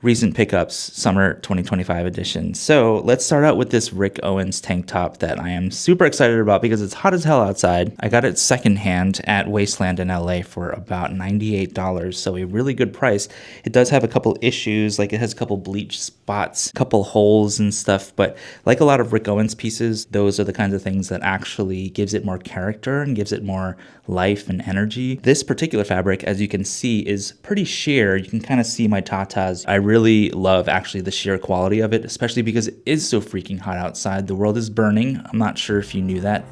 recent pickups, summer 2025 edition. So let's start out with this Rick Owens tank top that I am super excited about because it's hot as hell outside. I got it secondhand at Wasteland in LA for about $98, so a really good price. It does have a couple issues, like it has a couple bleach spots, a couple holes and stuff, but like a lot of Rick Owens pieces, those are the kinds of things that actually gives it more character and gives it more life and energy. This particular fabric, as you can see, is pretty sheer. You can kind of see my tatas. I really love actually the sheer quality of it, especially because it is so freaking hot outside. The world is burning. I'm not sure if you knew that.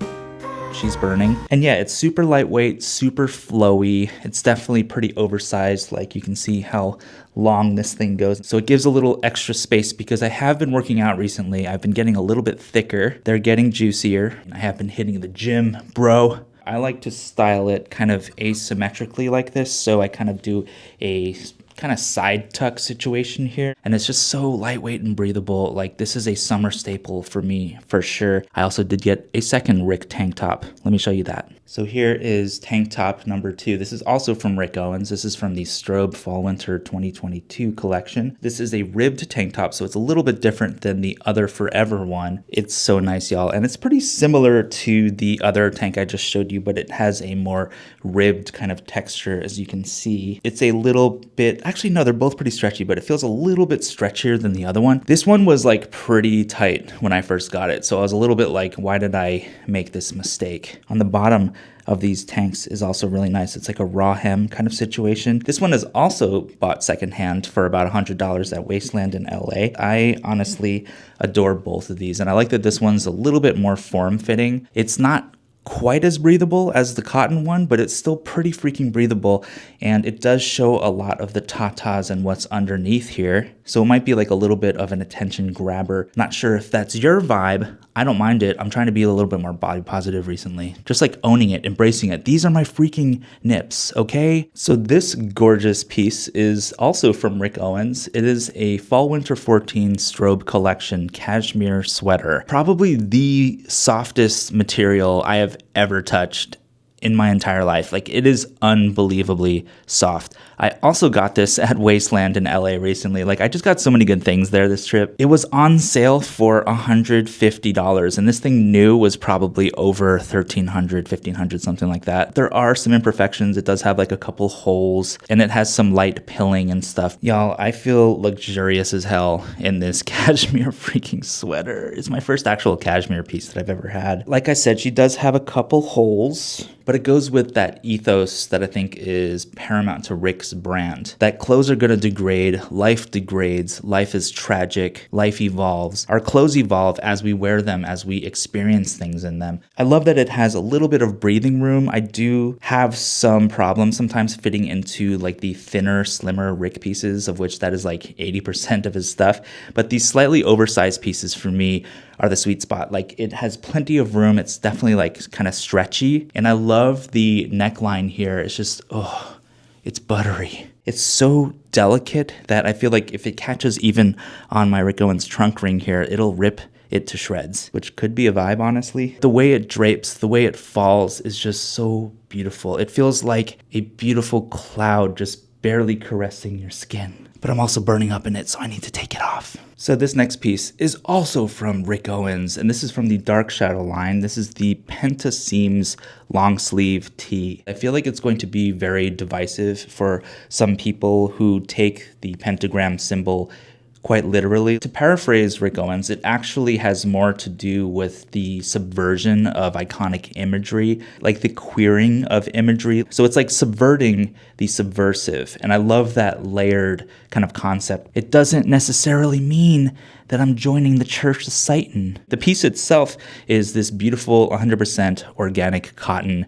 She's burning. And yeah, it's super lightweight, super flowy. It's definitely pretty oversized. Like you can see how long this thing goes. So it gives a little extra space because I have been working out recently. I've been getting a little bit thicker. They're getting juicier. I have been hitting the gym, bro. I like to style it kind of asymmetrically like this. So I kind of do a kind of side tuck situation here, and it's just so lightweight and breathable. Like this is a summer staple for me for sure. I also did get a second Rick tank top. Let me show you that. So here is tank top number 2. This is also from Rick Owens. This is from the Strobe Fall Winter 2022 collection. This is a ribbed tank top, so it's a little bit different than the other Forever one. It's so nice, y'all, and it's pretty similar to the other tank I just showed you, but it has a more ribbed kind of texture, as you can see. It's a little bit, actually no, they're both pretty stretchy, but it feels a little bit stretchier than the other one. This one was like pretty tight when I first got it, so I was a little bit like, why did I make this mistake? On the bottom of these tanks is also really nice. It's like a raw hem kind of situation. This one is also bought secondhand for about $100 at Wasteland in LA. I honestly adore both of these, and I like that this one's a little bit more form-fitting. It's not quite as breathable as the cotton one, but it's still pretty freaking breathable, and it does show a lot of the tatas and what's underneath here. So it might be like a little bit of an attention grabber. Not sure if that's your vibe. I don't mind it. I'm trying to be a little bit more body positive recently. Just like owning it, embracing it. These are my freaking nips, okay? So this gorgeous piece is also from Rick Owens. It is a Fall Winter 14 Strobe Collection cashmere sweater. Probably the softest material I have ever touched in my entire life. Like, it is unbelievably soft. I also got this at Wasteland in LA recently. Like, I just got so many good things there this trip. It was on sale for $150, and this thing new was probably over $1,300, $1,500, something like that. There are some imperfections. It does have like a couple holes, and it has some light pilling and stuff. Y'all, I feel luxurious as hell in this cashmere freaking sweater. It's my first actual cashmere piece that I've ever had. Like I said, she does have a couple holes, but it goes with that ethos that I think is paramount to Rick's brand. That clothes are gonna degrade, life degrades, life is tragic, life evolves. Our clothes evolve as we wear them, as we experience things in them. I love that it has a little bit of breathing room. I do have some problems sometimes fitting into like the thinner, slimmer Rick pieces, of which that is like 80% of his stuff. But these slightly oversized pieces for me are the sweet spot. Like, it has plenty of room. It's definitely like kind of stretchy. And I love the neckline here. It's just, oh, it's buttery. It's so delicate that I feel like if it catches even on my Rick Owens trunk ring here, it'll rip it to shreds, which could be a vibe, honestly. The way it drapes, the way it falls is just so beautiful. It feels like a beautiful cloud just barely caressing your skin. But I'm also burning up in it, so I need to take it off. So this next piece is also from Rick Owens, and this is from the Dark Shadow line. This is the Penta Seams long sleeve tee. I feel like it's going to be very divisive for some people who take the pentagram symbol quite literally. To paraphrase Rick Owens, it actually has more to do with the subversion of iconic imagery, like the queering of imagery. So it's like subverting the subversive. And I love that layered kind of concept. It doesn't necessarily mean that I'm joining the Church of Satan. The piece itself is this beautiful 100% organic cotton.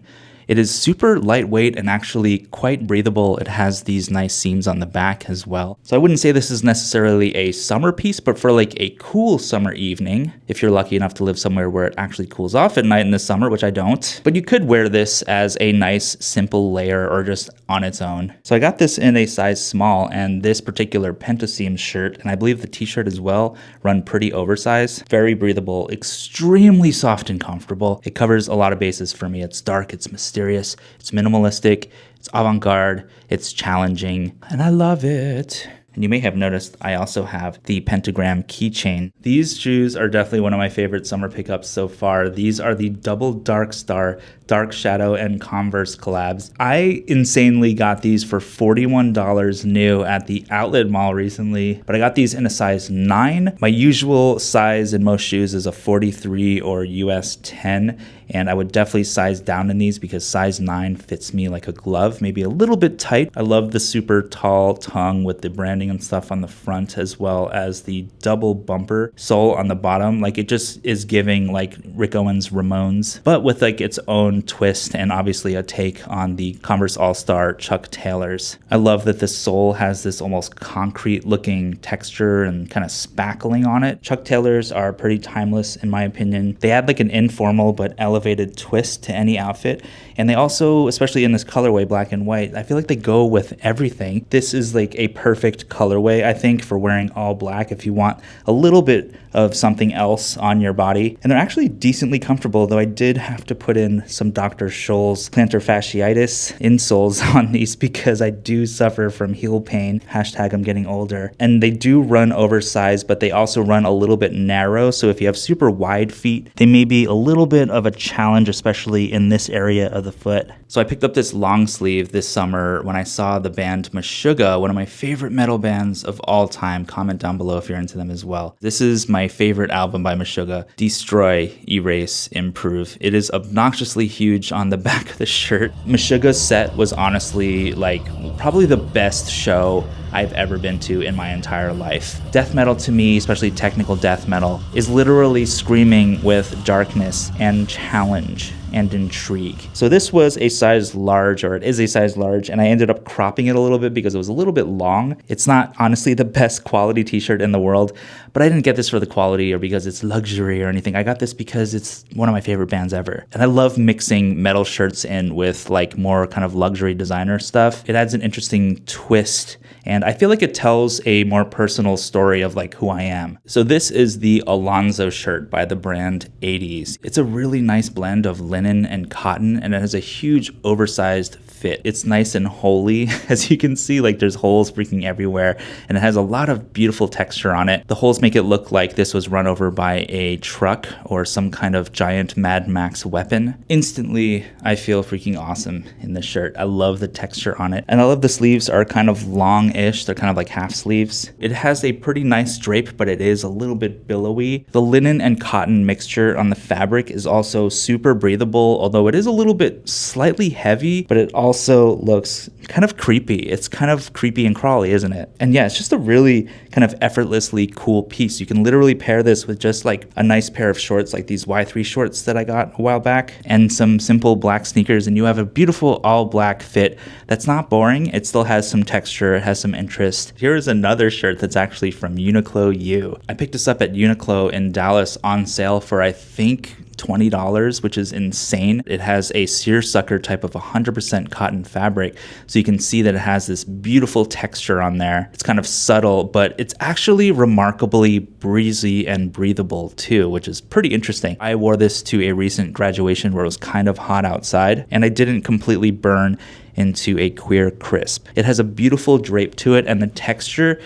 It is super lightweight and actually quite breathable. It has these nice seams on the back as well. So I wouldn't say this is necessarily a summer piece, but for like a cool summer evening, if you're lucky enough to live somewhere where it actually cools off at night in the summer, which I don't. But you could wear this as a nice simple layer or just on its own. So I got this in a size small, and this particular Penta Seams shirt, and I believe the t-shirt as well, run pretty oversized. Very breathable, extremely soft and comfortable. It covers a lot of bases for me. It's dark, it's mysterious, it's minimalistic, it's avant-garde, it's challenging, and I love it. And you may have noticed I also have the pentagram keychain. These shoes are definitely one of my favorite summer pickups so far. These are the double DRKSTAR Dark Shadow and Converse collabs. I insanely got these for $41 new at the outlet mall recently, but I got these in a size 9. My usual size in most shoes is a 43 or US 10, and I would definitely size down in these because size 9 fits me like a glove, maybe a little bit tight. I love the super tall tongue with the branding and stuff on the front, as well as the double bumper sole on the bottom. Like, it just is giving like Rick Owens Ramones, but with like its own twist and obviously a take on the Converse All-Star Chuck Taylors. I love that the sole has this almost concrete looking texture and kind of spackling on it. Chuck Taylors are pretty timeless in my opinion. They add like an informal but elevated twist to any outfit, and they also, especially in this colorway, black and white, I feel like they go with everything. This is like a perfect colorway, I think, for wearing all black if you want a little bit of something else on your body. And they're actually decently comfortable, though I did have to put in some Dr. Scholl's plantar fasciitis insoles on these because I do suffer from heel pain. Hashtag I'm getting older. And they do run oversized, but they also run a little bit narrow. So if you have super wide feet, they may be a little bit of a challenge, especially in this area of the foot. So I picked up this long sleeve this summer when I saw the band Meshuggah, one of my favorite metal bands of all time. Comment down below if you're into them as well. This is my favorite album by Meshuggah, Destroy, Erase, Improve. It is obnoxiously huge on the back of the shirt. Meshuggah's set was honestly like probably the best show I've ever been to in my entire life. Death metal to me, especially technical death metal, is literally screaming with darkness and challenge and intrigue. So this was a size large, or it is a size large, and I ended up cropping it a little bit because it was a little bit long. It's not honestly the best quality t-shirt in the world, but I didn't get this for the quality or because it's luxury or anything. I got this because it's one of my favorite bands ever. And I love mixing metal shirts in with like more kind of luxury designer stuff. It adds an interesting twist, and I feel like it tells a more personal story of like who I am. So this is the Alonzo shirt by the brand Eytys. It's a really nice blend of linen and cotton, and it has a huge oversized fit. It's nice and holy. As you can see, like there's holes freaking everywhere, and it has a lot of beautiful texture on it. The holes make it look like this was run over by a truck or some kind of giant Mad Max weapon. Instantly, I feel freaking awesome in this shirt. I love the texture on it, and I love the sleeves are kind of long-ish. They're kind of like half sleeves. It has a pretty nice drape, but it is a little bit billowy. The linen and cotton mixture on the fabric is also super breathable, although it is a little bit slightly heavy, but it also looks kind of creepy. It's kind of creepy and crawly, isn't it? And yeah, it's just a really kind of effortlessly cool piece. You can literally pair this with just like a nice pair of shorts, like these Y3 shorts that I got a while back, and some simple black sneakers, and you have a beautiful all black fit that's not boring. It still has some texture, it has some interest. Here is another shirt that's actually from Uniqlo U. I picked this up at Uniqlo in Dallas on sale for I think $20, which is insane. It has a seersucker type of 100% cotton fabric, so you can see that it has this beautiful texture on there. It's kind of subtle, but it's actually remarkably breezy and breathable too, which is pretty interesting. I wore this to a recent graduation where it was kind of hot outside, and I didn't completely burn into a queer crisp. It has a beautiful drape to it, and the texture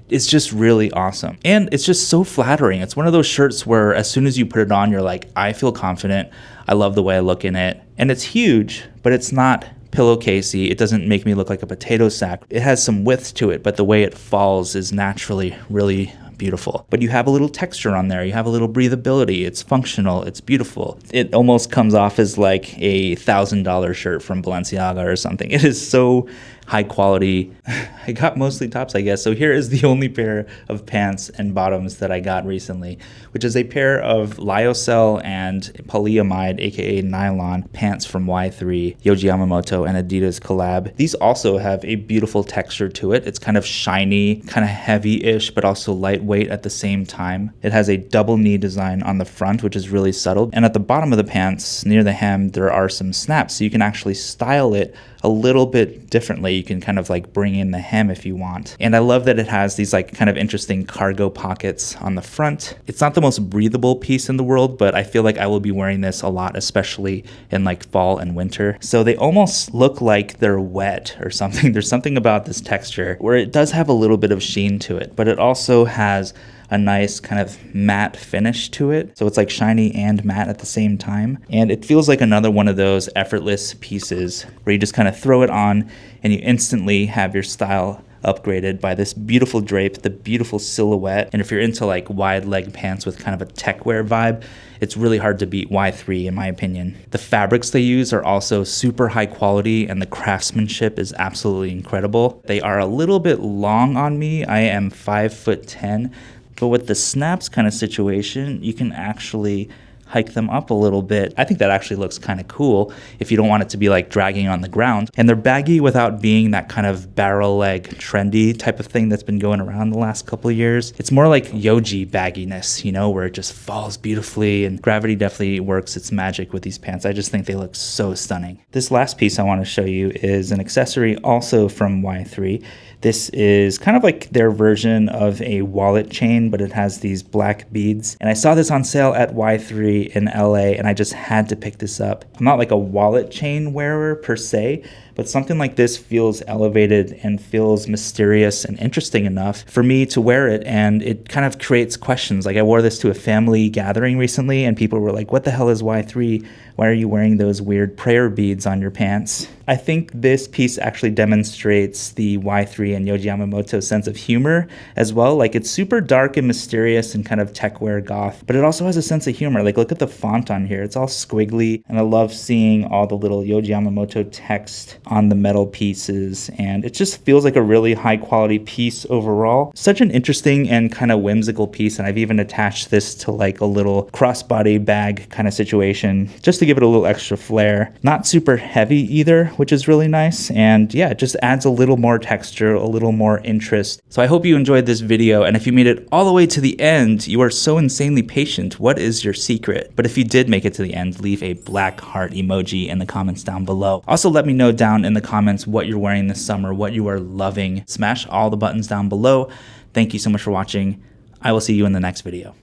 is just really awesome. And it's just so flattering. It's one of those shirts where as soon as you put it on, you're like, I feel confident. I love the way I look in it. And it's huge, but it's not pillowcasey. It doesn't make me look like a potato sack. It has some width to it, but the way it falls is naturally really beautiful. But you have a little texture on there. You have a little breathability. It's functional. It's beautiful. It almost comes off as like a $1,000 shirt from Balenciaga or something. It is so high quality. I got mostly tops, I guess. So here is the only pair of pants and bottoms that I got recently, which is a pair of lyocell and polyamide, aka nylon, pants from Y3, Yohji Yamamoto and Adidas collab. These also have a beautiful texture to it. It's kind of shiny, kind of heavy-ish, but also lightweight at the same time. It has a double knee design on the front, which is really subtle. And at the bottom of the pants, near the hem, there are some snaps, so you can actually style it a little bit differently. You can kind of like bring in the hem if you want. And I love that it has these like kind of interesting cargo pockets on the front. It's not the most breathable piece in the world, but I feel like I will be wearing this a lot, especially in like fall and winter. So they almost look like they're wet or something. There's something about this texture where it does have a little bit of sheen to it, but it also has a nice kind of matte finish to it. So it's like shiny and matte at the same time. And it feels like another one of those effortless pieces where you just kind of throw it on and you instantly have your style upgraded by this beautiful drape, the beautiful silhouette. And if you're into like wide leg pants with kind of a techwear vibe, it's really hard to beat Y3 in my opinion. The fabrics they use are also super high quality and the craftsmanship is absolutely incredible. They are a little bit long on me. I am 5'10", but with the snaps kind of situation, you can actually hike them up a little bit. I think that actually looks kind of cool if you don't want it to be like dragging on the ground. And they're baggy without being that kind of barrel leg trendy type of thing that's been going around the last couple of years. It's more like Yohji bagginess, you know, where it just falls beautifully, and gravity definitely works its magic with these pants. I just think they look so stunning. This last piece I want to show you is an accessory also from Y3. This is kind of like their version of a wallet chain, but it has these black beads. And I saw this on sale at Y3 in LA, and I just had to pick this up. I'm not like a wallet chain wearer per se, but something like this feels elevated and feels mysterious and interesting enough for me to wear it, and it kind of creates questions. Like I wore this to a family gathering recently, and people were like, what the hell is Y3? Why are you wearing those weird prayer beads on your pants? I think this piece actually demonstrates the Y3 and Yohji Yamamoto sense of humor as well. Like it's super dark and mysterious and kind of techwear goth, but it also has a sense of humor. Like look at the font on here. It's all squiggly, and I love seeing all the little Yohji Yamamoto text on the metal pieces, and it just feels like a really high quality piece overall. Such an interesting and kind of whimsical piece, and I've even attached this to like a little crossbody bag kind of situation just to give it a little extra flair. Not super heavy either, which is really nice, and yeah, it just adds a little more texture, a little more interest. So I hope you enjoyed this video, and if you made it all the way to the end, you are so insanely patient. What is your secret? But if you did make it to the end, leave a black heart emoji in the comments down below. Also let me know down in the comments what you're wearing this summer, what you are loving. Smash all the buttons down below. Thank you so much for watching. I will see you in the next video.